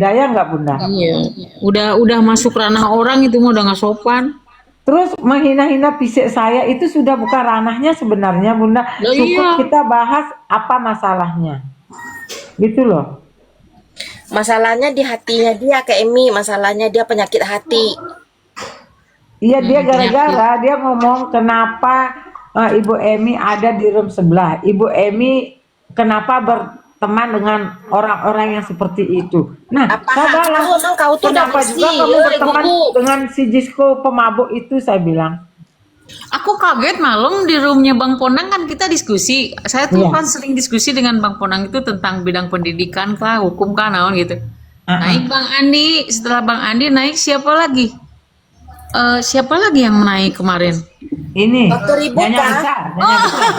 beda ya nggak Bunda? Iya, udah masuk ranah orang itu mah udah nggak sopan. Terus menghina-hina fisik saya itu sudah bukan ranahnya sebenarnya Bunda. Loh Cukup iya, kita bahas apa masalahnya. Gitu loh. Masalahnya di hatinya dia, Kak Emi. Masalahnya dia penyakit hati. Iya dia penyakit. gara-gara dia ngomong kenapa Ibu Emi ada di room sebelah. Ibu Emi kenapa berteman dengan orang-orang yang seperti itu. Nah, Apa saya hakmu balas, emang kau tuh udah kenapa juga bersih, kamu berteman ibuku. dengan si Jisko pemabuk itu, saya bilang. Aku kaget malam di roomnya Bang Ponang kan kita diskusi. Saya tuh Iya. kan sering diskusi dengan Bang Ponang itu tentang bidang pendidikan kah, hukum kah, naon gitu. Naik Bang Andi, setelah Bang Andi naik siapa lagi? Siapa lagi yang naik kemarin? Ini, Waktu ribut Nyonya kan? besar, Nyonya besar.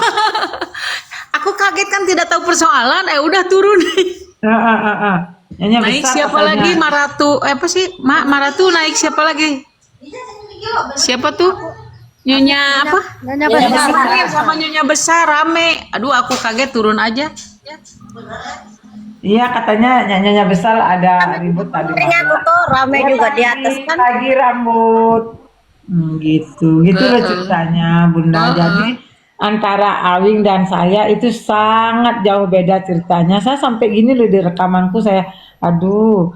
Aku kaget kan tidak tahu persoalan, udah turun. Nyonya Naik besar siapa katanya. lagi? Maratu, apa sih? Maratu naik siapa lagi? Siapa tuh? Nyonya apa? Nyonya Nyonya besar. besar. Kemarin sama Nyonya besar rame. Aduh, aku kaget turun aja. Iya katanya Nyonya besar ada ribut tadi Kayaknya aku malam. tuh rame Dia juga di atas kan. lagi rambut. Gitu loh ceritanya Bunda. Jadi antara Awing dan saya itu sangat jauh beda ceritanya. Saya sampai gini loh di rekamanku saya, aduh,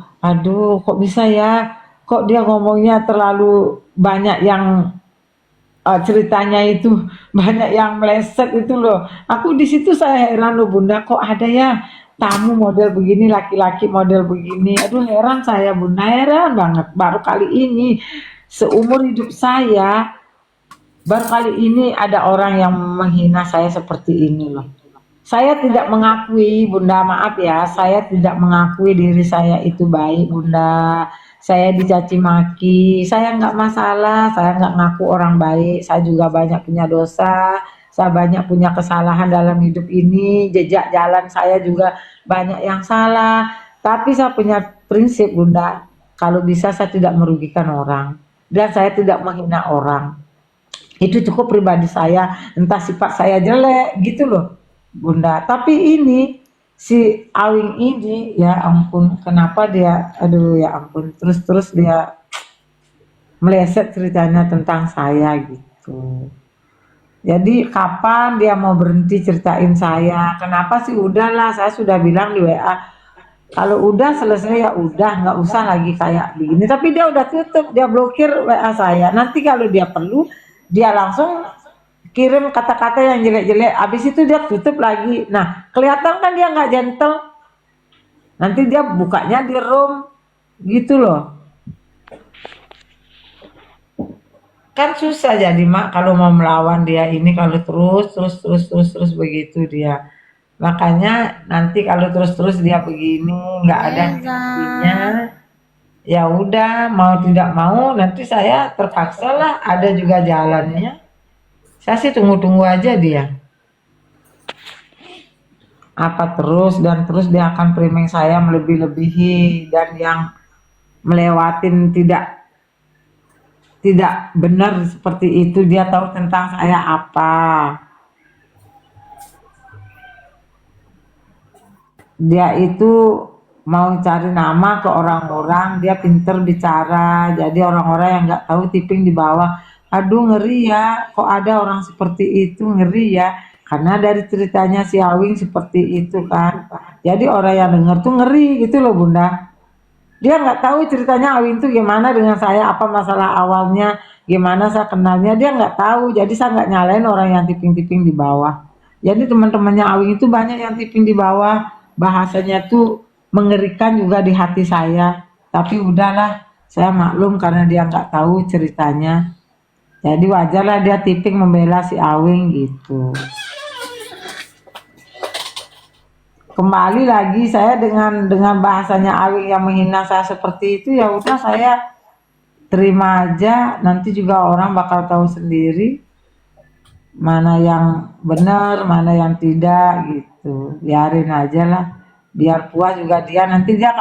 kok bisa ya? Kok dia ngomongnya terlalu banyak yang ceritanya itu banyak yang meleset itu loh. Aku di situ saya heran loh Bunda, kok ada ya tamu model begini, laki-laki model begini. Aduh heran saya Bunda, heran banget. Baru kali ini seumur hidup saya, baru kali ini ada orang yang menghina saya seperti ini loh. Saya tidak mengakui Bunda, maaf ya, saya tidak mengakui diri saya itu baik Bunda. Saya dicaci maki, saya nggak masalah, saya nggak ngaku orang baik, saya juga banyak punya dosa, saya banyak punya kesalahan dalam hidup ini, jejak jalan saya juga banyak yang salah, tapi saya punya prinsip Bunda, kalau bisa saya tidak merugikan orang, dan saya tidak menghina orang, itu cukup pribadi saya, entah sifat saya jelek, gitu loh Bunda, tapi ini si Awing ini ya ampun kenapa dia aduh ya ampun terus dia meleset ceritanya tentang saya gitu. Jadi kapan dia mau berhenti ceritain saya? Kenapa sih udahlah saya sudah bilang di WA kalau udah selesai ya udah nggak usah lagi kayak begini. Tapi dia udah tutup, dia blokir WA saya. Nanti kalau dia perlu dia langsung kirim kata-kata yang jelek-jelek, habis itu dia tutup lagi. Nah, kelihatan kan dia nggak gentle. Nanti dia bukanya di room, gitu loh. Kan susah jadi mak kalau mau melawan dia ini kalau terus begitu dia. Makanya nanti kalau terus dia begini nggak ada hentinya, ya udah mau tidak mau nanti saya terpaksa lah ada juga jalannya. Saya sih tunggu-tunggu aja dia. Apa terus dan terus dia akan framing saya melebih-lebihi dan yang melewatin tidak benar seperti itu. Dia tahu tentang saya apa. Dia itu mau cari nama ke orang-orang, dia pinter bicara. Jadi orang-orang yang nggak tahu tipping di bawah. Aduh ngeri ya, kok ada orang seperti itu, ngeri ya. Karena dari ceritanya si Awing seperti itu kan. Jadi orang yang denger tuh ngeri gitu loh Bunda. Dia nggak tahu ceritanya Awing tuh gimana dengan saya, apa masalah awalnya, gimana saya kenalnya, dia nggak tahu. Jadi saya nggak nyalain orang yang tipping-tipping di bawah. Jadi teman-temannya Awing itu banyak yang tipping di bawah, bahasanya tuh mengerikan juga di hati saya. Tapi udahlah, saya maklum karena dia nggak tahu ceritanya. Jadi wajarlah dia tipping membela si Awing gitu. Kembali lagi saya dengan bahasanya Awing yang menghina saya seperti itu ya udah saya terima aja. Nanti juga orang bakal tahu sendiri mana yang benar, mana yang tidak gitu. Biarin aja lah. Biar puas juga dia. Nanti dia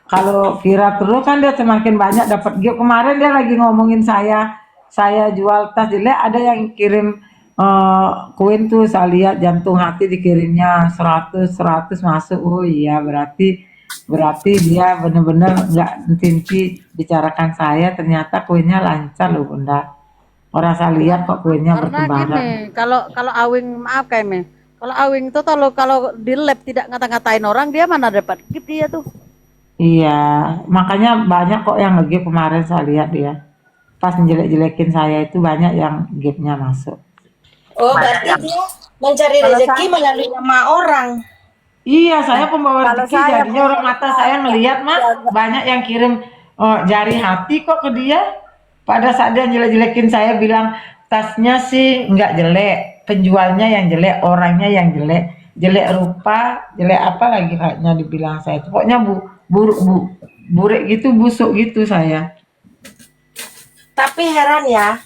kalau kira terus kan dia semakin banyak dapat gift. Kemarin dia lagi ngomongin saya jual tas jelek, ada yang kirim koin tuh saya lihat jantung hati dikirimnya 100 masuk. Oh iya berarti Berarti dia bener-bener nggak henti bicarakan saya, ternyata kuenya lancar loh Bunda. Orang saya lihat kok kuenya Karena gini, bertebaran. kalau kalau Awing maaf kayak kalau Awing tuh kalau di lab tidak ngata-ngatain orang, dia mana dapat gift dia tuh. Iya, makanya banyak kok yang nge kemarin saya lihat dia. Pas jelek-jelekin saya itu banyak yang gapnya masuk. Oh, berarti dia mencari rezeki melalui nama orang. Iya, saya pembawa Kalau rezeki, saya jadinya orang mata saya ngelihat mah banyak yang kirim jari hati kok ke dia. Pada saat dia jelek-jelekin saya bilang tasnya sih nggak jelek, penjualnya yang jelek, orangnya yang jelek, jelek rupa, jelek apa lagi kayaknya dibilang saya. Pokoknya buruk buruk gitu, busuk gitu saya. Tapi heran ya,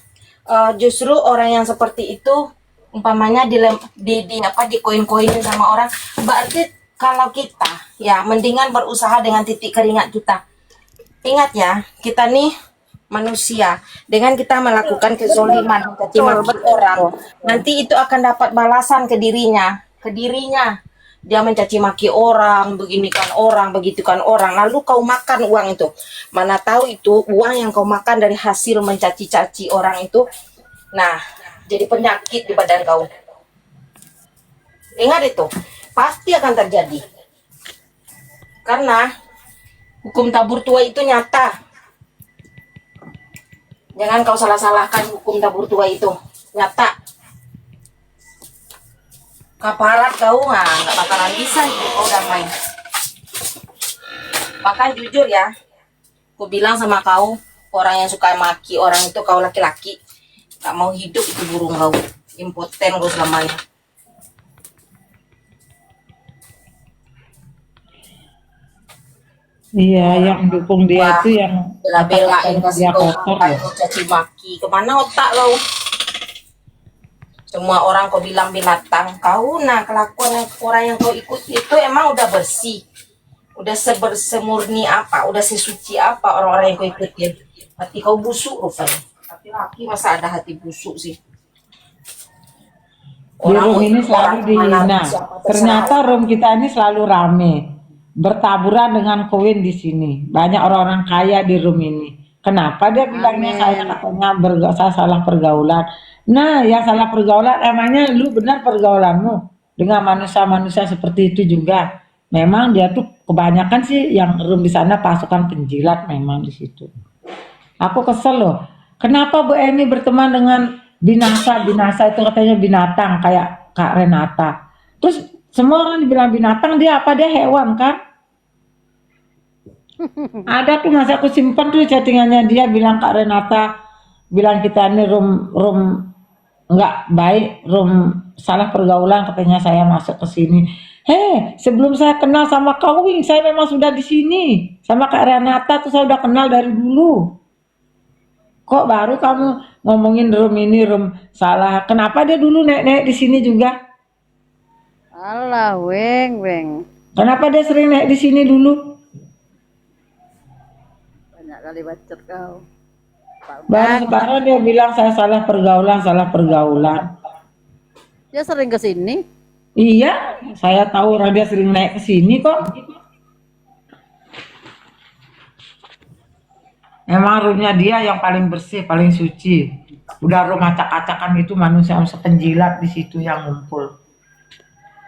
justru orang yang seperti itu umpamanya di koin-koinin sama orang, berarti kalau kita ya mendingan berusaha dengan titik keringat kita. Ingat ya, kita nih manusia, dengan kita melakukan kezoliman, mencaci maki orang, nanti itu akan dapat balasan ke dirinya. Dia mencaci maki orang, beginikan orang, begitukan orang, lalu kau makan uang itu. Mana tahu itu uang yang kau makan dari hasil mencaci-caci orang itu, nah jadi penyakit di badan kau. Ingat itu, pasti akan terjadi. Karena hukum tabur tua itu nyata. Jangan kau salah-salahkan hukum tabur tua itu, nyata. Kaparat kau nggak bakalan bisa itu kau damai. Bahkan jujur ya, aku bilang sama kau, orang yang suka maki orang itu kau laki-laki, nggak mau hidup itu burung kau, impoten kau selamanya. Iya, yang dukung dia Wah, itu yang bela-belain kasih dia kau kotor makan, ya. kau caci maki, kemana otak kau? Semua orang kau bilang binatang, kau nah kelakuan orang yang kau ikut itu emang udah bersih, udah semurni apa, udah sesuci apa orang-orang yang kau ikutin. Hati kau busuk rupanya. Laki-laki masa ada hati busuk sih. Di room ini selalu dihina. siapa terserah. Ternyata room kita ini selalu rame, bertaburan dengan koin di sini. Banyak orang-orang kaya di room ini. Kenapa dia bilangnya saya katanya saya salah pergaulan? Nah, yang salah pergaulan emangnya lu benar pergaulanmu dengan manusia-manusia seperti itu juga. Memang dia tuh kebanyakan sih yang room di sana pasukan penjilat memang di situ. Aku kesel loh. Kenapa Bu Emi berteman dengan binasa? Binasa itu katanya binatang kayak Kak Renata. Terus semua orang dibilang binatang, dia apa? Dia hewan kan? Ada tuh masa aku simpan tuh chattingannya dia bilang Kak Renata, bilang kita ini room nggak baik, room salah pergaulan katanya saya masuk ke sini. Sebelum saya kenal sama kau, Wing, saya memang sudah di sini. Sama Kak Renata tuh saya udah kenal dari dulu. Kok baru kamu ngomongin room ini room salah? Kenapa dia dulu naik-naik di sini juga? Alah, weng. Kenapa dia sering naik di sini dulu? Banyak kali bacot kau. Baru sekarang dia bilang saya salah pergaulan. Dia sering ke sini. Iya, saya tahu orang dia sering naik ke sini kok. Emang roomnya dia yang paling bersih, paling suci. Udah room acak-acakan itu manusia penjilat di situ yang ngumpul.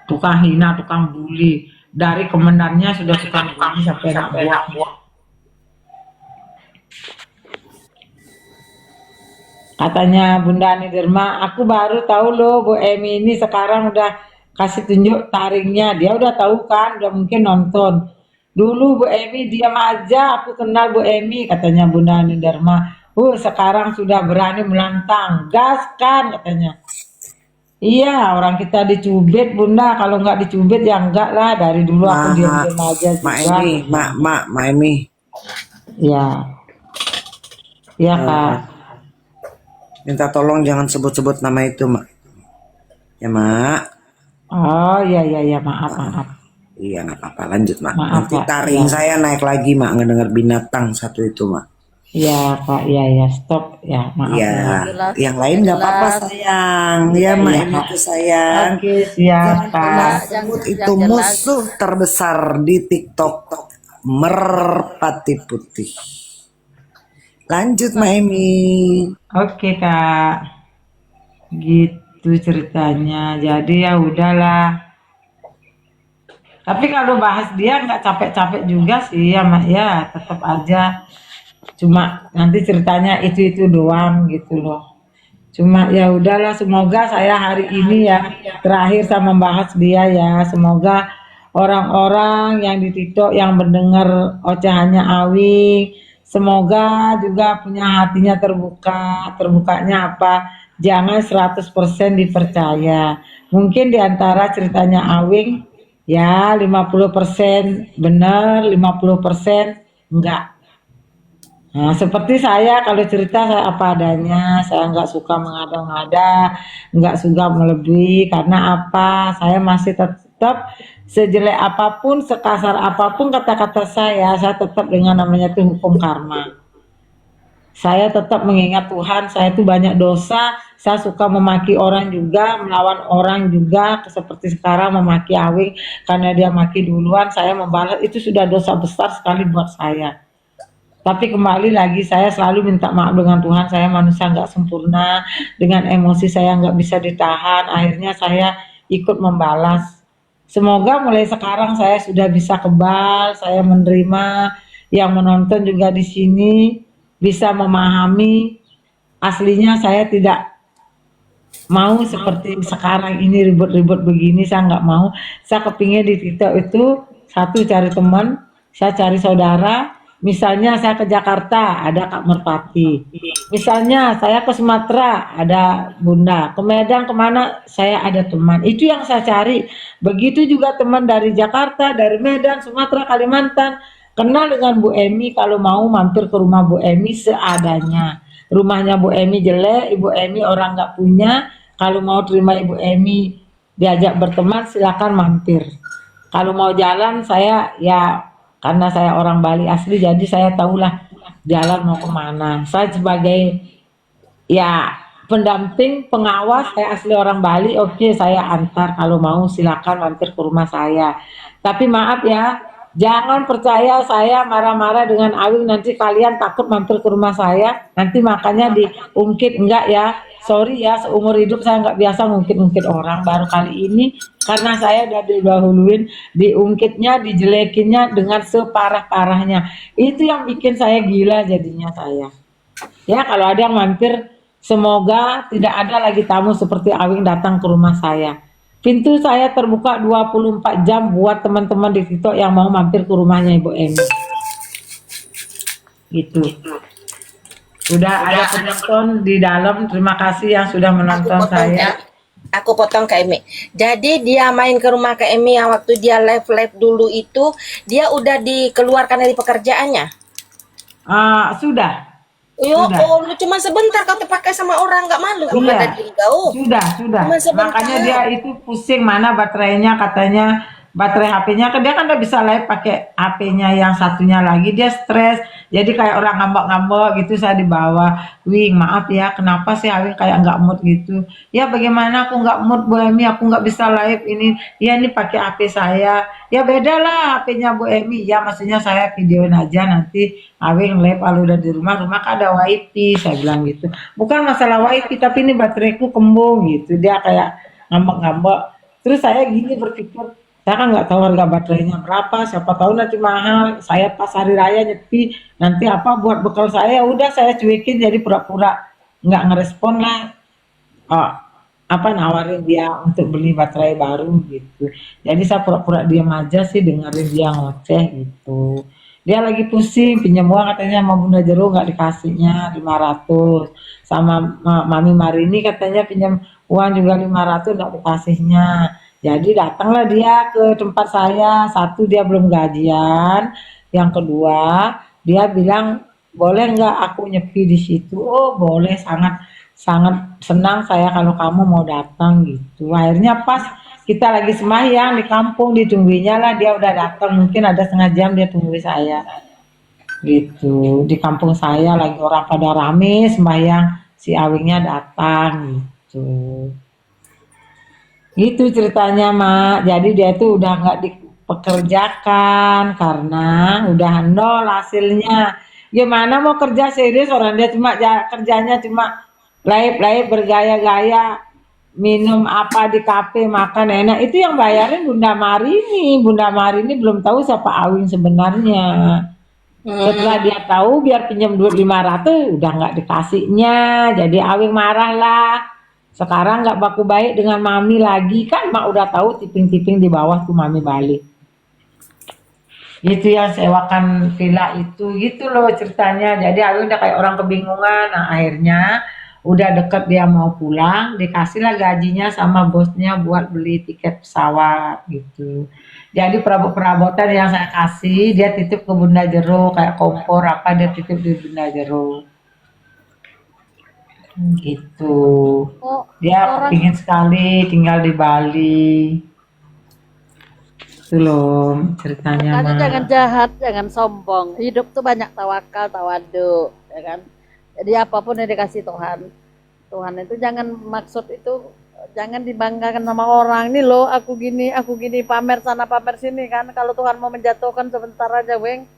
Tukang hina, tukang bully. Dari kemenannya sudah tukang bully sampai nak buang. Katanya Bunda Niderma, aku baru tahu loh Bu Emi ini sekarang udah kasih tunjuk taringnya. Dia udah tahu kan, udah mungkin nonton. Dulu Bu Emi diam aja, aku kenal Bu Emi, katanya Bunda Niderma. Sekarang sudah berani melantang, gas kan katanya. Iya, orang kita dicubit Bunda, kalau nggak dicubit ya enggak lah. Dari dulu aku diam-diam aja juga. Mak Emi. Iya. Iya Kak. Minta tolong jangan sebut-sebut nama itu, Mak. Ya, Mak. Oh iya, maaf. Iya, nggak apa-apa. Lanjut, Mak. Maaf, Nanti Pak. taring Ya. saya naik lagi, Mak. Ngedenger binatang satu itu, Mak. Iya Pak, iya stop ya, maaf. Iya. Jelas, Yang lain nggak apa-apa, jelas. sayang. Ya, Mak. Iya, Emi Pak. itu sayang. Oke, siap Kak. Sebut itu musuh terbesar di TikTok. merpati putih. Lanjut Mak Emi. Oke Kak, gitu ceritanya. Jadi ya udahlah. Tapi kalau bahas dia nggak capek-capek juga sih ya Mak ya, tetap aja. Cuma nanti ceritanya itu doang gitu loh. Cuma ya udahlah, semoga saya hari ini ya terakhir saya membahas dia ya. Semoga orang-orang yang di TikTok yang mendengar ocehannya Awi, semoga juga punya hatinya terbuka. Terbukanya apa? Jangan 100% dipercaya. Mungkin di antara ceritanya Awing ya 50% benar, 50% enggak. Nah, seperti saya kalau cerita saya apa adanya, saya nggak suka mengada-ngada, nggak suka melebihi karena apa? Saya masih tetap sejelek apapun, sekasar apapun kata-kata saya tetap dengan namanya itu hukum karma. Saya tetap mengingat Tuhan, saya itu banyak dosa, saya suka memaki orang juga, melawan orang juga, seperti sekarang memaki Awing karena dia maki duluan, saya membalas, itu sudah dosa besar sekali buat saya. Tapi kembali lagi saya selalu minta maaf dengan Tuhan, saya manusia nggak sempurna, dengan emosi saya nggak bisa ditahan, akhirnya saya ikut membalas. Semoga mulai sekarang saya sudah bisa kebal, saya menerima, yang menonton juga di sini bisa memahami, aslinya saya tidak mau seperti sekarang ini ribut-ribut begini, saya nggak mau. Saya kepingin di TikTok itu, satu cari teman, saya cari saudara. Misalnya saya ke Jakarta ada Kak Merpati, misalnya saya ke Sumatera ada Bunda, ke Medan kemana saya ada teman, itu yang saya cari. Begitu juga teman dari Jakarta, dari Medan, Sumatera, Kalimantan, kenal dengan Bu Emi, kalau mau mampir ke rumah Bu Emi seadanya. Rumahnya Bu Emi jelek, Ibu Emi orang nggak punya, kalau mau terima Ibu Emi diajak berteman silakan mampir. Kalau mau jalan saya ya, karena saya orang Bali asli jadi saya tahulah jalan mau kemana. Saya sebagai ya pendamping pengawas, saya asli orang Bali, oke saya antar, kalau mau silakan mampir ke rumah saya. Tapi maaf ya, jangan percaya saya marah-marah dengan Awing nanti kalian takut mampir ke rumah saya, nanti makanya diungkit, enggak ya. Sorry ya, seumur hidup saya nggak biasa ngungkit-ngungkit orang, baru kali ini karena saya udah didahuluin, diungkitnya, dijelekinnya dengan separah-parahnya. Itu yang bikin saya gila jadinya saya. Ya kalau ada yang mampir, semoga tidak ada lagi tamu seperti Awing datang ke rumah saya. Pintu saya terbuka 24 jam buat teman-teman di TikTok yang mau mampir ke rumahnya Ibu Emi. Gitu. Udah ada penonton di dalam, terima kasih yang sudah menonton saya. Aku potong Kak Emi. Jadi dia main ke rumah Kak Emi yang waktu dia live dulu itu, dia udah dikeluarkan dari pekerjaannya. Sudah. Yo, Sudah. oh, lu cuma sebentar kau terpakai sama orang nggak malu Iya. kepada diri kau. Sudah. Cuma sebentar. Makanya dia itu pusing mana baterainya, katanya baterai HP-nya kan dia kan udah bisa live pakai HP-nya yang satunya lagi, dia stres. Jadi kayak orang ngambek-ngambek gitu, saya dibawa, Wing maaf ya kenapa sih Awing kayak nggak mood gitu. Ya bagaimana aku nggak mood Bu Emi, aku nggak bisa live ini. Ya ini pakai HP saya. Ya beda lah HP-nya Bu Emi. Ya maksudnya saya videoin aja nanti Awing live kalau udah di rumah kan ada wifi, saya bilang gitu. Bukan masalah wifi tapi ini bateraiku kembung gitu. Dia kayak ngambek-ngambek. Terus saya gini berpikir, saya kan nggak tahu harga baterainya berapa, siapa tahu nanti mahal. Saya pas hari raya nyepi, nanti apa buat bekal saya, udah saya cuekin jadi pura-pura nggak ngerespon lah. Nawarin dia untuk beli baterai baru gitu. Jadi saya pura-pura diam aja sih, dengerin dia ngoceh gitu. Dia lagi pusing, pinjam uang katanya sama Bunda Jero nggak dikasihnya 500. Sama Mami Marini katanya pinjam uang juga 500 nggak dikasihnya. Jadi datanglah dia ke tempat saya. Satu, dia belum gajian. Yang kedua, dia bilang boleh nggak aku nyepi di situ. Oh boleh, sangat senang saya kalau kamu mau datang gitu. Akhirnya pas kita lagi sembahyang di kampung, ditungguinya lah, dia udah datang. Mungkin ada setengah jam dia tunggu saya gitu. Di kampung saya lagi orang pada rame sembahyang, si Awingnya datang gitu. Gitu ceritanya Mak. Jadi dia tuh udah nggak pekerjakan karena udah nol hasilnya. Gimana mau kerja serius orang dia cuma kerjanya cuma laip-laip bergaya-gaya, minum apa di kafe, makan enak. Itu yang bayarin Bunda Marini. Bunda Marini belum tahu siapa Awing sebenarnya. Setelah dia tahu biar pinjam duit 500 udah nggak dikasihnya. Jadi Awing marah lah. Sekarang nggak baku baik dengan Mami lagi kan mak udah tahu tiping-tiping di bawah tuh Mami balik. Gitu ya sewakan villa itu gitu loh ceritanya. Jadi Awing udah kayak orang kebingungan. Nah akhirnya udah deket dia mau pulang dikasihlah gajinya sama bosnya buat beli tiket pesawat gitu. Jadi perabot-perabotan yang saya kasih dia titip ke Bunda Jero kayak kompor apa dia titip di Bunda Jero gitu. Oh, Dia orang pingin sekali tinggal di Bali itu loh ceritanya makanya mah. jangan jahat, jangan sombong. Hidup tuh banyak tawakal, tawadu, ya kan? Jadi apapun yang dikasih Tuhan, Tuhan itu jangan maksud itu jangan dibanggakan sama orang. Ini loh aku gini pamer sana pamer sini kan. Kalau Tuhan mau menjatuhkan sebentar aja, Weng.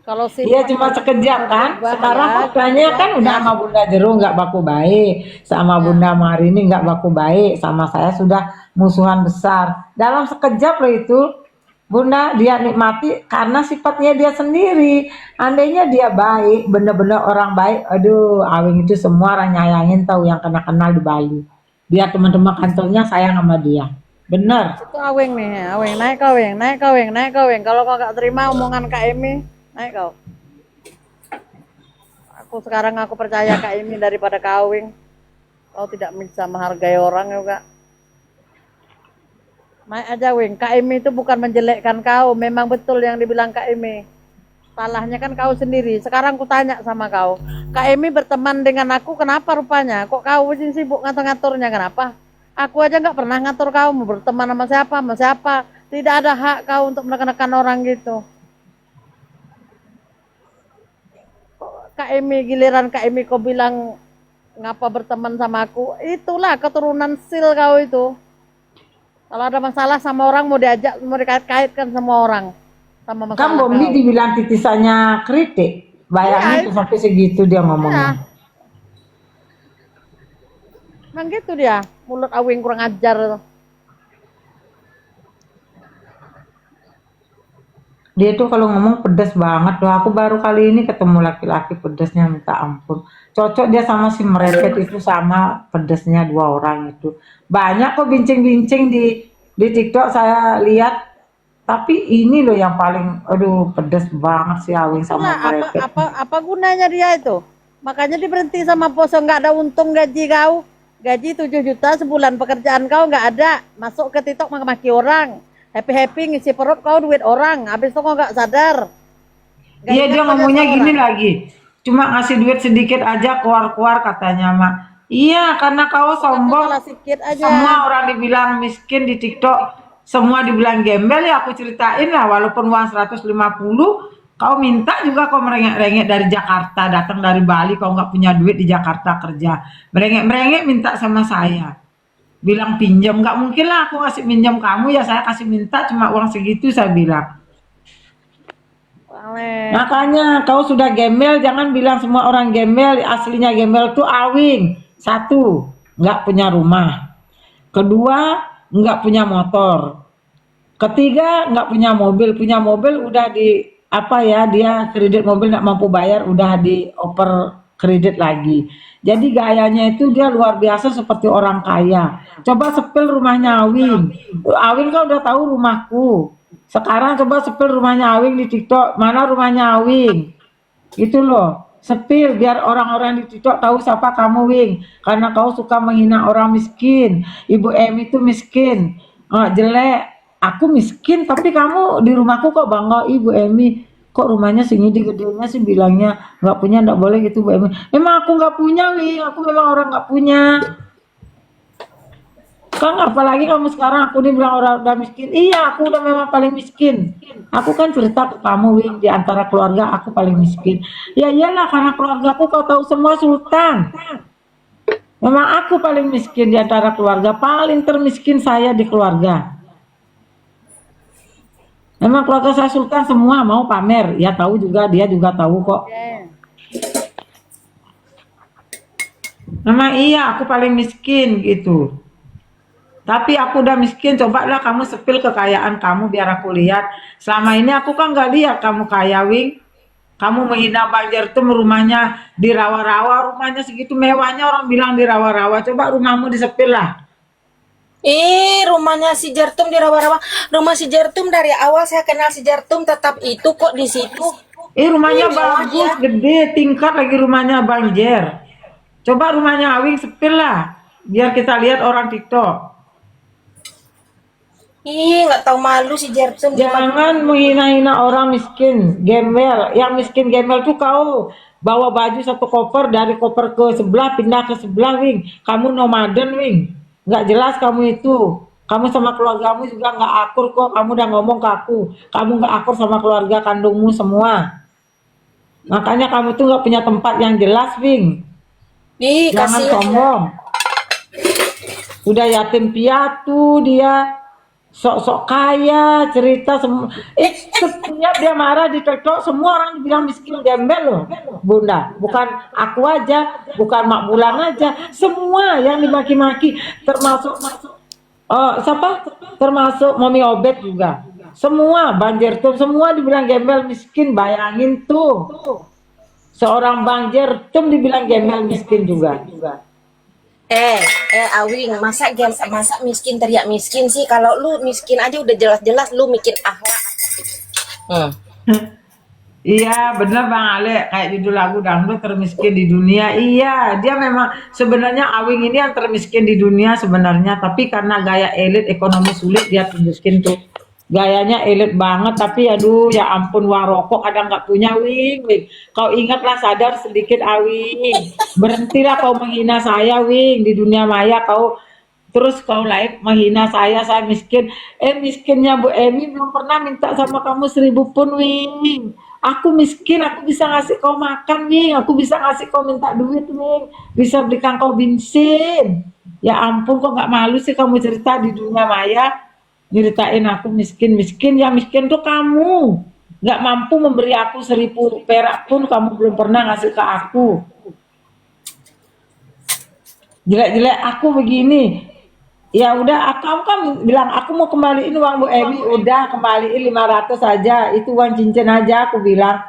Kalau Iya sifat cuma sekejap kan. berubah Sekarang ya, faktanya kan udah sama Bunda Jero nggak baku baik, sama Bunda Marini nggak baku baik, sama saya sudah musuhan besar. Dalam sekejap loh itu, Bunda dia nikmati karena sifatnya dia sendiri. Andainya dia baik, bener-bener orang baik, aduh Awing itu semua orang nyayangin tahu yang kenal di Bali. Dia teman-teman kantornya sayang sama dia. Bener. itu Aweng nih, Aweng naik kau, Weng, naik kau, Weng, naik kau, Weng. Kalau kau nggak terima omongan Kak Emi, naik kau. Sekarang aku percaya Kak Emi daripada kau, Weng. Kau tidak bisa menghargai orang juga. Naik aja, Weng. Kak Emi itu bukan menjelekkan kau, memang betul yang dibilang Kak Emi. Salahnya kan kau sendiri. Sekarang ku tanya sama kau, Kak Emi berteman dengan aku kenapa rupanya? Kok kau sibuk ngatur-ngaturnya kenapa? Aku aja nggak pernah ngatur kau mau berteman sama siapa, sama siapa. Tidak ada hak kau untuk menekan orang gitu. Kak Emi giliran Kak Emi kau bilang ngapa berteman sama aku? Itulah keturunan sil kau itu. Kalau ada masalah sama orang mau diajak, mau dikait-kaitkan sama orang. Sama Kan masalah Bombi kau. dibilang titisannya kritik. Bayangin tuh sampai segitu dia Ya, ngomongnya. emang gitu dia. Mulut Awing kurang ajar. Dia tuh kalau ngomong pedas banget loh. Aku baru kali ini ketemu laki-laki pedasnya minta ampun. Cocok dia sama si merepet itu sama pedasnya dua orang itu. Banyak kok bincing-bincing di TikTok saya lihat. Tapi ini loh yang paling aduh pedas banget si Awing sama Itulah merepet. apa gunanya dia itu? Makanya dia berhenti sama Poso, nggak ada untung gaji kau. Gaji 7 juta sebulan pekerjaan kau nggak ada. Masuk ke TikTok maki orang. Happy-happy ngisi perut kau duit orang. Habis itu kau nggak sadar. Nggak Iya ingat dia kau ngomongnya jasa gini orang. lagi. Cuma ngasih duit sedikit aja keluar-keluar katanya mak. Iya karena kau sombong. Salah sikit aja. Semua orang dibilang miskin di TikTok, semua dibilang gembel ya aku ceritain lah walaupun uang 150 kau minta juga kau merengek-rengek dari Jakarta, datang dari Bali kau nggak punya duit di Jakarta kerja. Merengek-merengek minta sama saya. Bilang pinjam, nggak mungkin lah aku kasih pinjam kamu ya saya kasih minta cuma uang segitu saya bilang. Wale. Makanya kau sudah gembel jangan bilang semua orang gembel, aslinya gembel tuh Awing. Satu, nggak punya rumah. Kedua, nggak punya motor. Ketiga, nggak punya mobil udah di apa ya dia kredit mobil nggak mampu bayar udah dioper kredit lagi. Jadi gayanya itu dia luar biasa seperti orang kaya. Coba sepil rumahnya Awing. Awing kan udah tahu rumahku. Sekarang coba sepil rumahnya Awing di TikTok. Mana rumahnya Awing? Gitu loh. Sepil biar orang-orang di TikTok tahu siapa kamu Wing. Karena kau suka menghina orang miskin. Ibu Emi itu miskin. Jelek. Aku miskin tapi kamu di rumahku kok bangga Ibu Emi. Kok rumahnya segini gedenya sih bilangnya nggak punya nggak boleh gitu Bu Emi. Memang aku nggak punya Wing. Aku memang orang nggak punya. Kan apalagi kamu sekarang aku dibilang orang udah miskin. Iya aku udah memang paling miskin. Aku kan cerita ke kamu Wing di antara keluarga aku paling miskin. Ya iyalah karena keluarga aku kau tahu semua Sultan. Memang aku paling miskin di antara keluarga. Paling termiskin saya di keluarga. Memang keluarga saya Sultan semua mau pamer. Ya tahu juga, dia juga tahu kok. Oke. Memang iya, aku paling miskin gitu. Tapi aku udah miskin, cobalah kamu sepil kekayaan kamu biar aku lihat. Selama ini aku kan nggak lihat kamu kaya, Wing. Kamu menghina Bang Jertum, rumahnya di rawa-rawa, rumahnya segitu mewahnya orang bilang di rawa-rawa. Coba rumahmu disepil lah. Rumahnya si Jartum di rawa-rawa. Rumah si Jartum dari awal saya kenal si Jartum tetap itu kok di situ. Rumahnya Mewah bagus, ya. gede, tingkat lagi rumahnya Bang Jer. Coba rumahnya Awing sepil lah, biar kita lihat orang TikTok. Nggak tahu malu si Jartum. Jangan menghina-hina orang miskin, gembel. Yang miskin gembel tuh kau bawa baju satu koper dari koper ke sebelah pindah ke sebelah, Wing. Kamu nomaden, Wing. Nggak jelas kamu itu. Kamu sama keluargamu juga nggak akur kok. Kamu udah ngomong ke aku. Kamu nggak akur sama keluarga kandungmu semua. Makanya kamu tuh nggak punya tempat yang jelas, Wing. Jangan Kasihan. sombong. Udah yatim piatu dia. Sok-sok kaya, cerita semua. Setiap dia marah di TikTok, semua orang bilang miskin gembel loh, Bunda. Bukan aku aja, bukan Mak Bulan aja, semua yang dimaki-maki, termasuk siapa? Termasuk Mami Obet juga. Semua banjir tuh, semua dibilang gembel miskin. Bayangin tuh, seorang banjir tuh dibilang gembel miskin juga. Awing, masa miskin teriak miskin sih? Kalau lu miskin aja udah jelas-jelas lu mikir akhlak. Iya bener Bang Ale, kayak judul lagu dangdut termiskin di dunia. Iya, dia memang sebenarnya Awing ini yang termiskin di dunia sebenarnya, tapi karena gaya elit ekonomi sulit dia termiskin tuh. Gayanya elit banget, tapi aduh ya ampun, warokok kadang nggak punya, Wing. Kau ingatlah, sadar sedikit, Awing. Berhentilah kau menghina saya, Wing. Di dunia maya kau terus kau live menghina saya miskin. Miskinnya Bu Emi belum pernah minta sama kamu 1.000 pun, Wing. Aku miskin, aku bisa ngasih kau makan, Wing. Aku bisa ngasih kau minta duit, Wing. Bisa belikan kau bensin. Ya ampun, kok nggak malu sih kamu cerita di dunia maya. Nyeritain aku miskin, yang miskin tuh kamu. Nggak mampu memberi aku 1.000 perak pun kamu belum pernah ngasih ke aku. Jelek-jelek aku begini. Ya udah, kamu kan bilang aku mau kembaliin uang Bu Emi, udah kembaliin 500 aja, itu uang cincin aja aku bilang.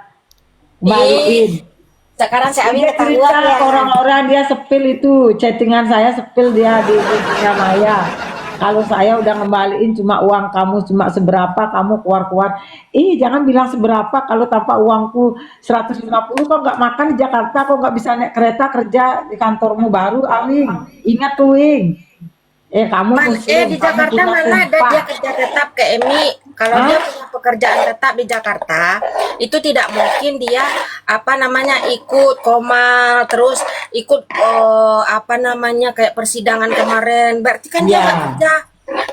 Kembaliin. Sekarang saya ambil Dia cerita ketahuan ya. ke orang-orang, dia sepil itu, chattingan saya sepil dia di dunia maya. Kalau saya udah ngembaliin cuma uang kamu cuma seberapa, kamu keluar-keluar. Jangan bilang seberapa kalau tanpa uangku 150 kok nggak makan di Jakarta, kok nggak bisa naik kereta kerja di kantormu baru, Awing. Ingat tuh, Wing. Kamu Di Jakarta mana ada dia kerja tetap ke Emi? Kalau dia punya pekerjaan tetap di Jakarta, itu tidak mungkin dia ikut Komal, terus ikut kayak persidangan kemarin. Berarti kan dia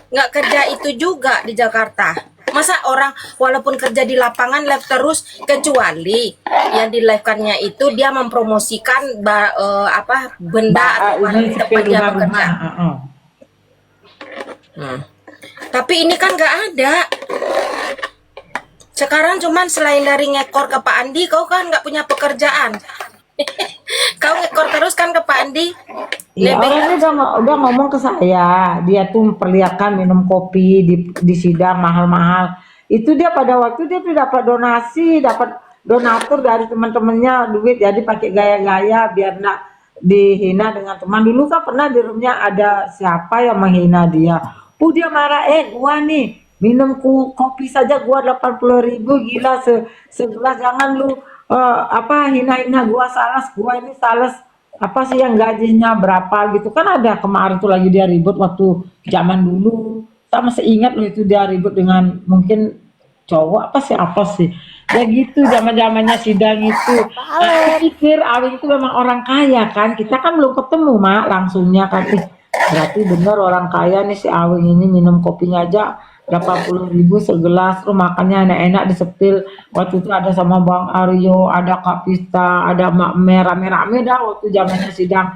nggak kerja itu juga di Jakarta. Masa orang walaupun kerja di lapangan live terus, kecuali yang di live-kannya itu dia mempromosikan benda atau barang di tempat dia bekerja. Tapi ini kan nggak ada. Sekarang cuman selain dari ngekor ke Pak Andi, kau kan nggak punya pekerjaan. Kau ngekor terus kan ke Pak Andi. Iya, orangnya udah ngomong ke saya, dia tuh memperlihatkan minum kopi di sidang mahal-mahal. Itu dia pada waktu dia tuh dapat donasi, dapat donatur dari teman-temannya duit, jadi pakai gaya-gaya biar nggak dihina dengan teman. Dulu kan pernah di roomnya ada siapa yang menghina dia. Dia marah, gua nih minum kopi saja gua 80.000, gila segelas, jangan lu hina-hina gua, gua ini sales apa sih yang gajinya berapa gitu kan. Ada kemarin tuh lagi dia ribut waktu zaman dulu, saya masih ingat loh itu dia ribut dengan mungkin cowok apa sih ya gitu, zaman-zamannya sidang itu. Aku pikir Awing itu memang orang kaya kan, kita kan belum ketemu Mak langsungnya kan. Berarti bener orang kaya nih si Awing ini, minum kopinya aja 80.000 segelas, terus makannya enak-enak disepil. Waktu itu ada sama Bang Aryo, ada Kak Pista, ada Mak Mer, rame-rame dah waktu zamannya sidang.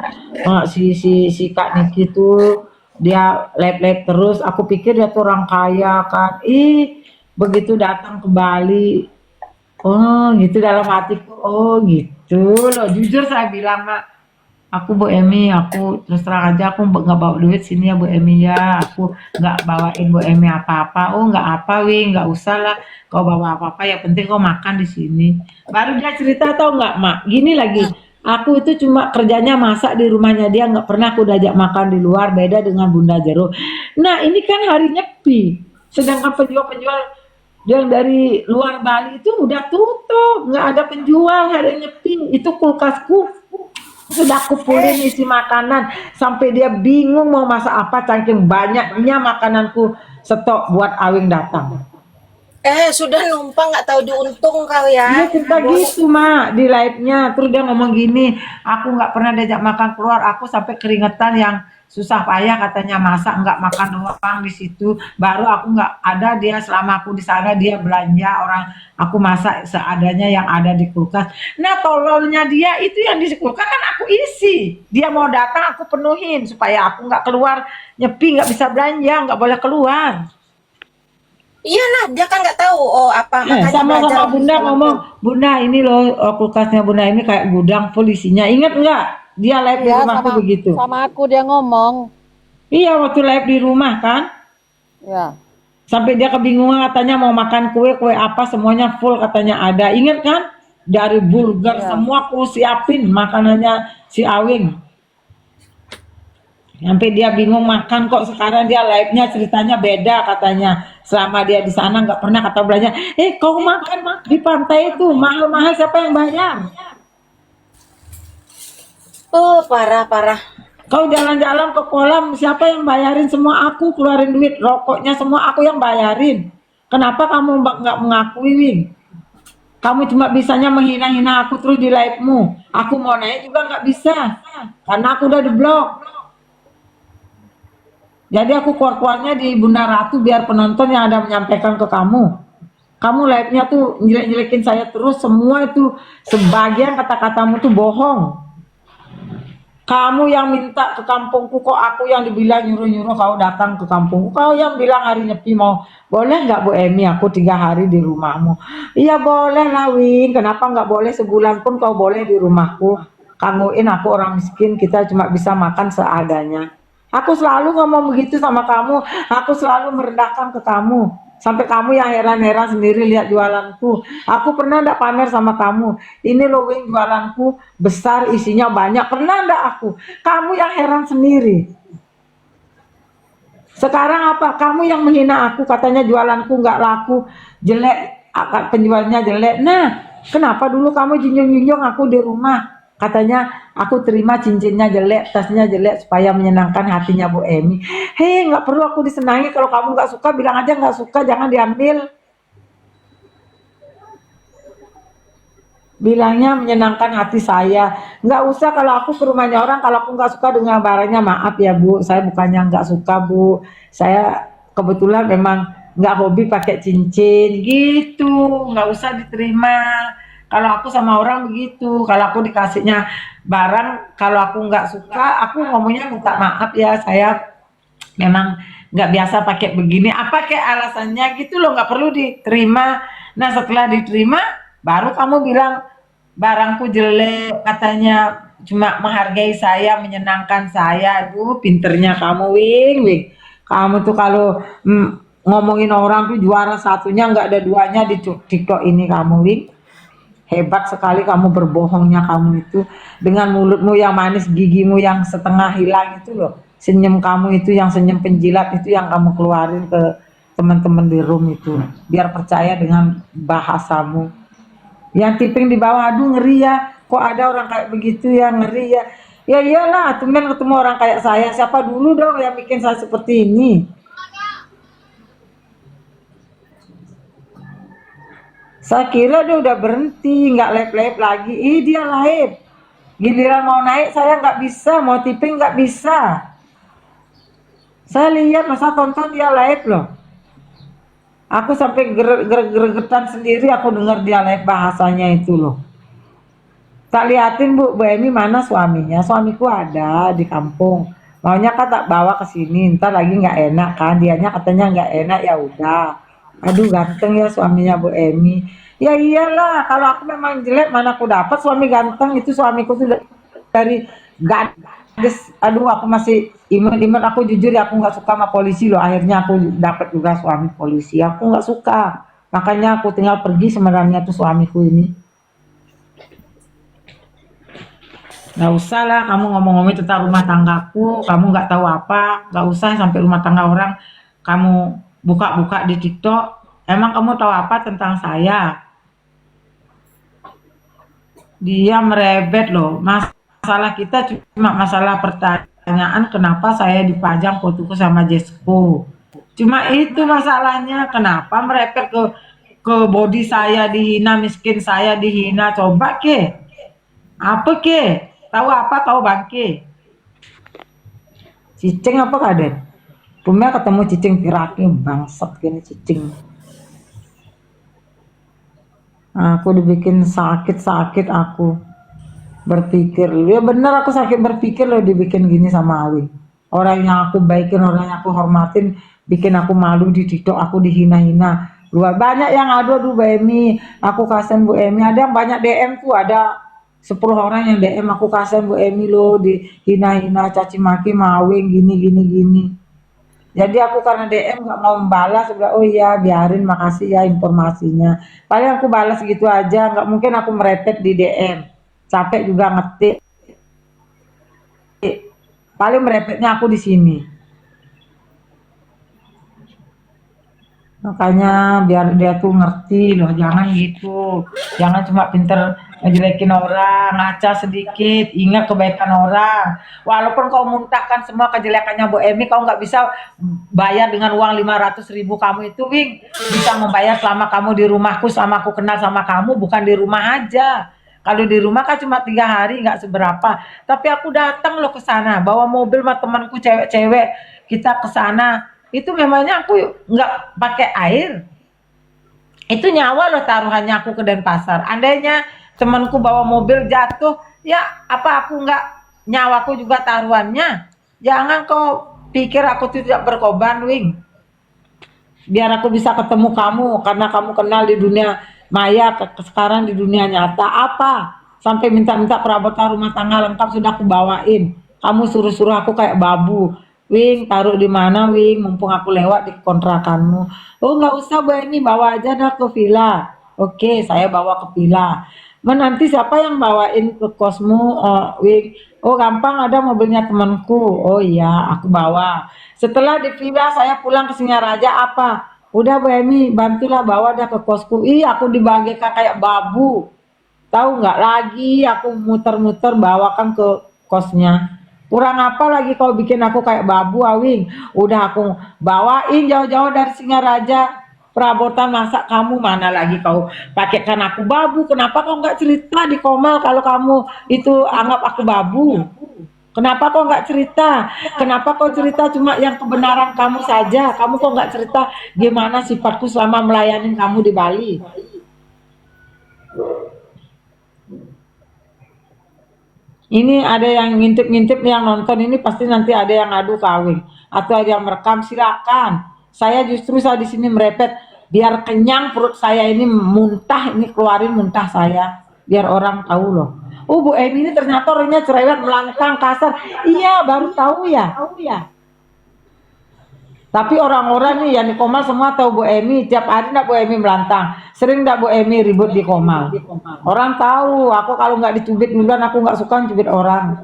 Si Kak Niki tuh dia live terus. Aku pikir dia tuh orang kaya kan. Begitu datang ke Bali, oh gitu dalam hatiku, oh gitu loh. Jujur saya bilang, Mak, aku Bu Emi, aku terus terang aja aku nggak bawa duit sini ya Bu Emi ya. Aku nggak bawain Bu Emi apa-apa. Oh nggak apa Wing, nggak usah lah. Kau bawa apa-apa, ya penting kau makan di sini. Baru dia cerita tau nggak Mak? Gini lagi, aku itu cuma kerjanya masak di rumahnya dia, nggak pernah aku diajak makan di luar. Beda dengan Bunda Jero. Nah ini kan hari nyepi, sedangkan penjual-penjual yang dari luar Bali itu udah tutup, nggak ada penjual hari nyepi. Itu kulkasku sudah kumpulin isi makanan sampai dia bingung mau masak apa, saking banyaknya makananku stok buat Awing datang. Sudah numpang nggak tahu diuntung kau Dia ya. cerita gitu Mak di live-nya, terus dia ngomong gini, aku nggak pernah diajak makan keluar, aku sampai keringetan yang susah payah katanya masak nggak makan doang di situ, baru aku nggak ada, dia selama aku di sana dia belanja orang, aku masak seadanya yang ada di kulkas. Nah tololnya dia itu yang di kulkas kan aku isi, dia mau datang aku penuhin supaya aku nggak keluar nyepi, nggak bisa belanja, nggak boleh keluar. Iyalah, dia kan nggak tahu apa makanya Sama belajar. Bunda ngomong, Bunda ini loh kulkasnya Bunda ini kayak gudang polisinya. Ingat nggak? Dia live di Ya rumahku sama begitu. sama aku dia ngomong. Iya waktu live di rumah kan. Ya. Sampai dia kebingungan katanya mau makan kue apa semuanya full katanya ada. Ingat kan? Dari burger semua aku siapin makanannya si Awing. Sampai dia bingung makan kok sekarang dia live-nya ceritanya beda katanya. Selama dia di sana nggak pernah kata belanja. Kau makan di pantai itu mahal-mahal siapa yang bayar? Oh, parah. Kau jalan-jalan ke kolam siapa yang bayarin? Semua aku keluarin duit, rokoknya semua aku yang bayarin. Kenapa kamu nggak mengakui, Wing? Kamu cuma bisanya menghina-hina aku terus di live-mu. Aku mau naik juga nggak bisa karena aku udah di-blok. Jadi aku keluar-keluarnya di Bunda Ratu biar penonton yang ada menyampaikan ke kamu. Kamu live-nya tuh jelek-jelekin saya terus, semua itu sebagian kata-katamu tuh bohong. Kamu yang minta ke kampungku, kok aku yang dibilang nyuruh-nyuruh kau datang ke kampungku. Kau yang bilang hari nyepi mau, boleh nggak Bu Emi aku 3 hari di rumahmu? Iya boleh lah Win, kenapa nggak boleh sebulan pun kau boleh di rumahku. Kamuin aku orang miskin, kita cuma bisa makan seadanya. Aku selalu ngomong begitu sama kamu, aku selalu merendahkan ke kamu. Sampai kamu yang heran-heran sendiri lihat jualanku. Aku pernah ndak pamer sama kamu, ini loh Wing jualanku besar isinya banyak, pernah ndak aku? Kamu yang heran sendiri. Sekarang apa? Kamu yang menghina aku, katanya jualanku nggak laku, jelek, penjualnya jelek. Nah, kenapa dulu kamu junjung-junjung aku di rumah? Katanya aku terima cincinnya jelek, tasnya jelek supaya menyenangkan hatinya Bu Emi. Nggak perlu aku disenangi, kalau kamu nggak suka bilang aja nggak suka, jangan diambil. Bilangnya menyenangkan hati saya, nggak usah kalau aku ke rumahnya orang, kalau aku nggak suka dengan barangnya, maaf ya Bu, saya bukannya nggak suka Bu, saya kebetulan memang nggak hobi pakai cincin gitu, nggak usah diterima. Kalau aku sama orang begitu, kalau aku dikasihnya barang, kalau aku nggak suka, aku ngomongnya minta maaf ya, saya memang nggak biasa pakai begini, apa kayak alasannya gitu loh, nggak perlu diterima. Nah setelah diterima, baru kamu bilang barangku jelek, katanya cuma menghargai saya, menyenangkan saya. Aduh pinternya kamu Wing. Kamu tuh kalau ngomongin orang tuh juara satunya, nggak ada duanya di TikTok ini kamu Wing. Hebat sekali kamu berbohongnya kamu itu, dengan mulutmu yang manis, gigimu yang setengah hilang itu loh, senyum kamu itu yang senyum penjilat itu yang kamu keluarin ke teman-teman di room itu, biar percaya dengan bahasamu. Yang tipping di bawah, aduh ngeri ya, kok ada orang kayak begitu ya, ngeri ya. Ya iyalah, temen ketemu orang kayak saya, siapa dulu dong yang bikin saya seperti ini. Saya kira dia udah berhenti, nggak live lagi. Dia live. Giliran mau naik saya nggak bisa, mau tipping nggak bisa. Saya lihat masa tonton dia live loh. Aku sampai gregetan sendiri, aku dengar dia live bahasanya itu loh. Tak liatin Bu Emi mana suaminya? Suamiku ada di kampung. Maunya kan tak bawa ke sini, ntar lagi nggak enak kan? Dianya katanya nggak enak, ya udah. Aduh ganteng ya suaminya Bu Emi. Ya iyalah, kalau aku memang jelek mana aku dapat suami ganteng. Itu suamiku tuh dari gadis. Aduh aku masih iman-iman, aku jujur ya, aku nggak suka sama polisi loh. Akhirnya aku dapat juga suami polisi. Aku nggak suka. Makanya aku tinggal pergi sebenarnya tuh suamiku ini. Nggak usah lah kamu ngomong-ngomong tentang rumah tanggaku, kamu nggak tahu apa, nggak usah sampai rumah tangga orang kamu buka-buka di TikTok. Emang kamu tahu apa tentang saya? Dia merebet loh. Masalah kita cuma masalah pertanyaan kenapa saya dipajang fotoku sama Jesko. Cuma itu masalahnya, kenapa merepet ke body saya dihina, miskin saya dihina, coba ke. Apa ke? Tahu apa kau bangke? Cicing apa kaden? Punya ketemu cicing piraknya bangsat gini cicing. Aku dibikin sakit aku berpikir. Ya bener aku sakit berpikir loh dibikin gini sama Awi. Orang yang aku baikin, orang yang aku hormatin, bikin aku malu di TikTok, aku dihina-hina. Luar banyak yang aduh Bu Emi, aku kasihan Bu Emi. Ada yang banyak DM tuh, ada 10 orang yang DM aku kasihan Bu Emi loh dihina-hina, caci maki, mawing gini. Jadi aku karena DM nggak mau membalas, bilang, oh iya biarin, makasih ya informasinya. Paling aku balas gitu aja, nggak mungkin aku merepet di DM. Capek juga ngetik. Paling merepetnya aku di sini. Makanya biar dia tuh ngerti loh, jangan gitu. Jangan cuma pinter ngejelekin orang, ngaca sedikit, ingat kebaikan orang. Walaupun kau muntahkan semua kejelekannya Bu Emi, kau nggak bisa bayar dengan uang 500.000 kamu itu, Wing. Bisa membayar selama kamu di rumahku, sama aku kenal sama kamu, bukan di rumah aja. Kalau di rumah kan cuma 3 hari, nggak seberapa. Tapi aku datang loh ke sana, bawa mobil sama temanku cewek-cewek, kita ke sana. Itu memangnya aku nggak pakai air. Itu nyawa loh taruhannya aku ke Denpasar. Andainya temanku bawa mobil jatuh, ya apa aku nggak, nyawaku juga taruhannya. Jangan kau pikir aku tidak berkorban, Wing. Biar aku bisa ketemu kamu, karena kamu kenal di dunia maya, sekarang di dunia nyata. Apa? Sampai minta-minta perabotan rumah tangga lengkap sudah aku bawain. Kamu suruh-suruh aku kayak babu. Wing, taruh di mana Wing? Mumpung aku lewat di kontrakanmu. Oh nggak usah Bu Eni, bawa aja dah ke villa. Oke, saya bawa ke villa. Nanti siapa yang bawain ke kosmu, Wing? Oh gampang, ada mobilnya temanku. Oh iya, aku bawa. Setelah di villa saya pulang ke Singaraja apa? Udah Bu Emi, bantulah bawa dah ke kosku. Ih, aku dibagikan kayak babu. Tahu nggak, lagi aku muter-muter bawakan ke kosnya. Kurang apa lagi kau bikin aku kayak babu, Awing? Udah aku bawain jauh-jauh dari Singaraja. Perabotan masak kamu mana lagi kau pakaikan aku babu? Kenapa kau nggak cerita di Komal kalau kamu itu anggap aku babu? Kenapa kau nggak cerita? Kenapa kau cerita cuma yang kebenaran kamu saja? Kamu kok nggak cerita gimana sifatku selama melayani kamu di Bali? Ini ada yang ngintip-ngintip yang nonton ini, pasti nanti ada yang ngadu kawin atau ada yang merekam, silakan. Saya justru saya di sini merepet biar kenyang perut saya ini, muntah ini, keluarin muntah saya biar orang tahu loh. Oh Bu Emi ini ternyata orangnya cerewet, melangkang, kasar. Iya baru tahu ya. Tapi orang-orang nih yang di Komal semua tahu Bu Emi, tiap hari enggak Bu Emi melantang. Sering enggak Bu Emi ribut di Komal. Orang tahu, aku kalau nggak dicubit duluan, aku nggak suka cubit orang.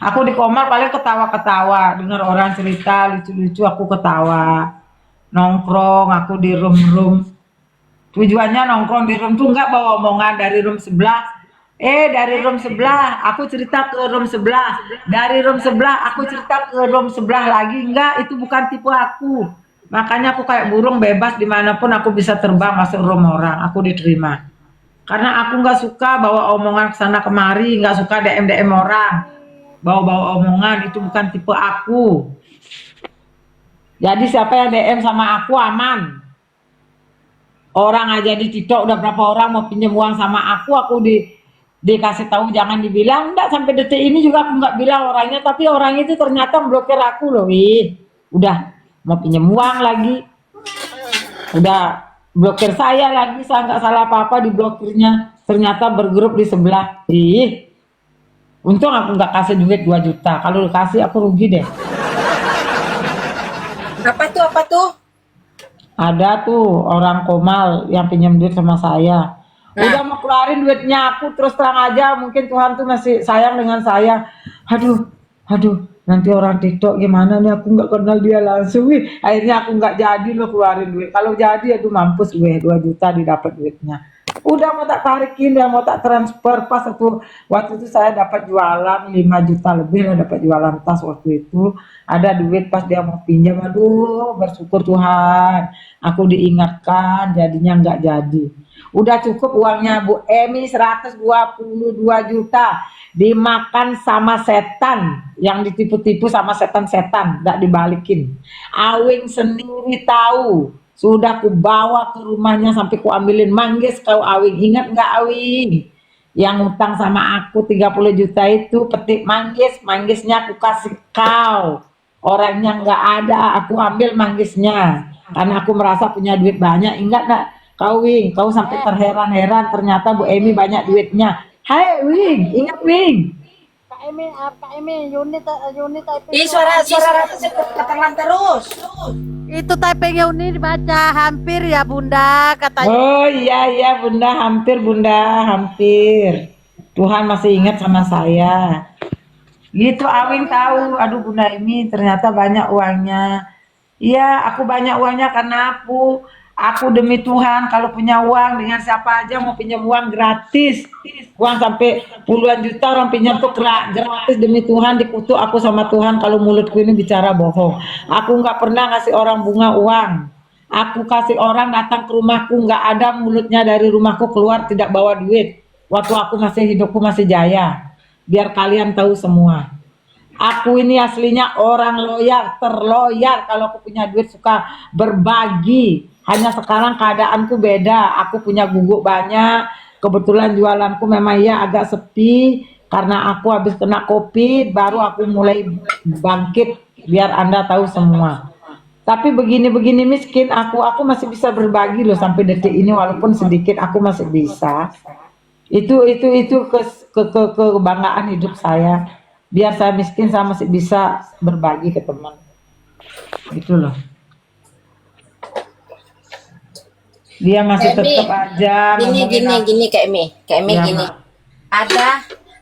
Aku di Komal paling ketawa-ketawa, dengar orang cerita lucu-lucu aku ketawa. Nongkrong, aku di room-room. Tujuannya nongkrong di room tuh nggak bawa omongan dari room sebelah. Dari room sebelah, aku cerita ke room sebelah. Dari room sebelah, aku cerita ke room sebelah lagi. Enggak, itu bukan tipe aku. Makanya aku kayak burung bebas dimanapun aku bisa terbang masuk room orang. Aku diterima. Karena aku nggak suka bawa omongan kesana kemari, nggak suka DM orang. Bawa-bawa omongan, itu bukan tipe aku. Jadi siapa yang DM sama aku aman. Orang aja di TikTok udah berapa orang mau pinjam uang sama aku dikasih tahu jangan dibilang. Enggak, sampai detik ini juga aku nggak bilang orangnya, tapi orang itu ternyata blokir aku loh. Wih, udah mau pinjam uang lagi, udah blokir saya lagi, saya nggak salah apa-apa di blokirnya, ternyata bergrup di sebelah. Ih, untung aku nggak kasih duit 2 juta, kalau kasih aku rugi deh. Apa tuh? Ada tuh orang Komal yang pinjam duit sama saya. Udah mau keluarin duitnya, aku terus terang aja, mungkin Tuhan tuh masih sayang dengan saya. Aduh, nanti orang TikTok gimana nih, aku nggak kenal dia langsung. Wih, akhirnya aku nggak jadi lo keluarin duit. Kalau jadi, aduh mampus gue, 2 juta didapat duitnya. Udah mau tak tarikin, dia mau tak transfer. Pas waktu itu saya dapat jualan 5 juta lebih lah, dapat jualan tas waktu itu. Ada duit pas dia mau pinjam, aduh bersyukur Tuhan, aku diingatkan, jadinya nggak jadi. Udah cukup uangnya Bu Emi 122 juta dimakan sama setan, yang ditipu-tipu sama setan-setan, nggak dibalikin. Awing sendiri tahu, sudah ku bawa ke rumahnya sampai ku ambilin manggis kau Awing, ingat nggak Awing? Yang utang sama aku 30 juta itu petik manggisnya aku kasih kau. Orangnya nggak ada, aku ambil manggisnya karena aku merasa punya duit banyak. Ingat nggak kau Wing? Kau sampai terheran-heran ternyata Bu Emi banyak duitnya. Hai Wing, ingat Wing? Kak Emi, unit typing. Ih, suara Ratu keterlan terus. Itu typing unit dibaca hampir ya Bunda katanya. Oh iya Bunda, hampir. Tuhan masih ingat sama saya. Gitu Awing tahu, aduh Bunda ini ternyata banyak uangnya. Iya, aku banyak uangnya karena aku demi Tuhan kalau punya uang dengan siapa aja mau pinjam uang gratis. Uang sampai puluhan juta orang pinjam tuh gratis demi Tuhan, dikutuk aku sama Tuhan kalau mulutku ini bicara bohong. Aku nggak pernah ngasih orang bunga uang. Aku kasih orang datang ke rumahku, nggak ada mulutnya dari rumahku keluar tidak bawa duit. Waktu aku masih hidupku masih jaya. Biar kalian tahu semua. Aku ini aslinya orang terloyal. Kalau aku punya duit suka berbagi. Hanya sekarang keadaanku beda. Aku punya guguk banyak. Kebetulan jualanku memang ya agak sepi. Karena aku habis kena COVID. Baru aku mulai bangkit. Biar Anda tahu semua. Tapi begini-begini miskin. Aku masih bisa berbagi loh. Sampai detik ini walaupun sedikit aku masih bisa. Itu kebanggaan hidup saya. Biar saya miskin saya masih bisa berbagi ke teman. Gitu loh. Dia masih tetap aja Gini Kak Emi Ya, gini. Mak.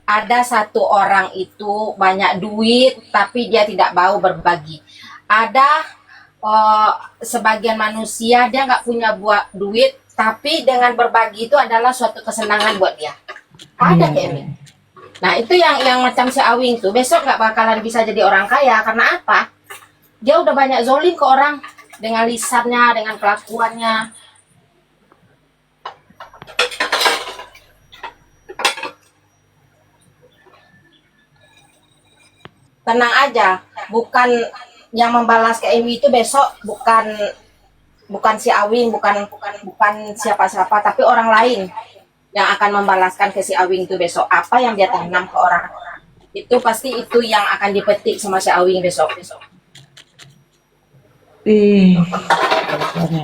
Ada satu orang itu banyak duit tapi dia tidak mau berbagi. Ada sebagian manusia dia nggak punya buat duit tapi dengan berbagi itu adalah suatu kesenangan buat dia. Ada Kak Emi. Nah itu yang macam si Awing tuh besok nggak bakalan bisa jadi orang kaya karena apa? Dia udah banyak zolim ke orang dengan lisannya, dengan kelakuannya. Tenang aja, bukan yang membalas ke Emi itu besok bukan si Awing, bukan siapa-siapa, tapi orang lain yang akan membalaskan ke si Awing itu besok. Apa yang dia tanam ke orang itu pasti itu yang akan dipetik sama si Awing besok.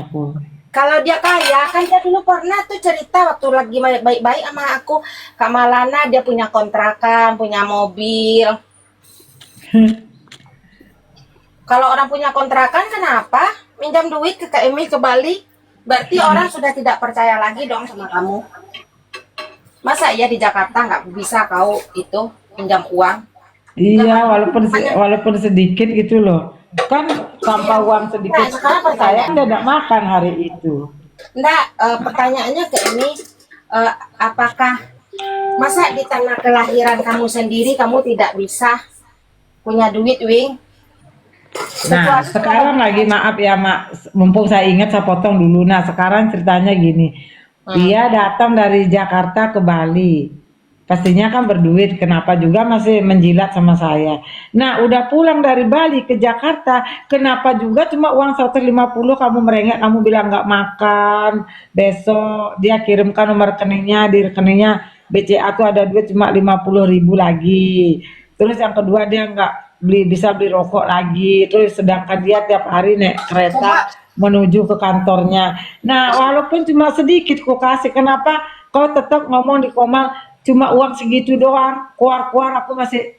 aku. Kalau dia kaya, kan dia dulu pernah tuh cerita waktu lagi baik-baik sama aku, Kak Malana, dia punya kontrakan, punya mobil. Kalau orang punya kontrakan, kenapa minjam duit ke Kak Emi ke Bali? Berarti orang sudah tidak percaya lagi dong sama kamu. Masa ya di Jakarta nggak bisa kau itu pinjam uang? Iya, walaupun sedikit gitu loh. Kan tanpa uang sedikit Nah, sekarang saya tidak makan hari itu. Enggak, pertanyaannya ke ini, apakah masa di tanah kelahiran kamu sendiri kamu tidak bisa punya duit, Wing? Nah, sekarang lagi maaf ya, Mak. Mumpung saya ingat saya potong dulu. Nah, sekarang ceritanya gini. Dia datang dari Jakarta ke Bali. Pastinya kan berduit, kenapa juga masih menjilat sama saya. Nah, udah pulang dari Bali ke Jakarta, kenapa juga cuma uang 150 kamu merengek, kamu bilang nggak makan. Besok dia kirimkan nomor rekeningnya, di rekeningnya BCA tuh ada duit cuma 50.000 lagi. Terus yang kedua dia bisa beli rokok lagi, terus sedangkan dia tiap hari naik kereta menuju ke kantornya. Nah, walaupun cuma sedikit kau kasih, kenapa kau tetap ngomong di Komal cuma uang segitu doang, keluar-keluar aku masih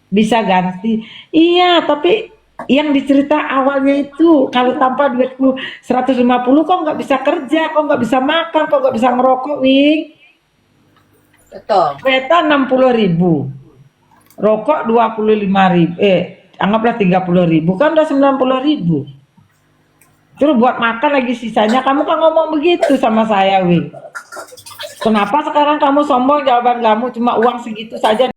bisa ganti. Iya, tapi yang dicerita awalnya itu kalau tanpa duitku 150 kau nggak bisa kerja, kau nggak bisa makan, kau nggak bisa ngerokok, Wing. Betul. Kereta 60.000, rokok 25.000, anggaplah 30.000, kan udah 90.000. Terus buat makan lagi sisanya, kamu kan ngomong begitu sama saya, Wing. Kenapa sekarang kamu sombong, jawaban kamu cuma uang segitu saja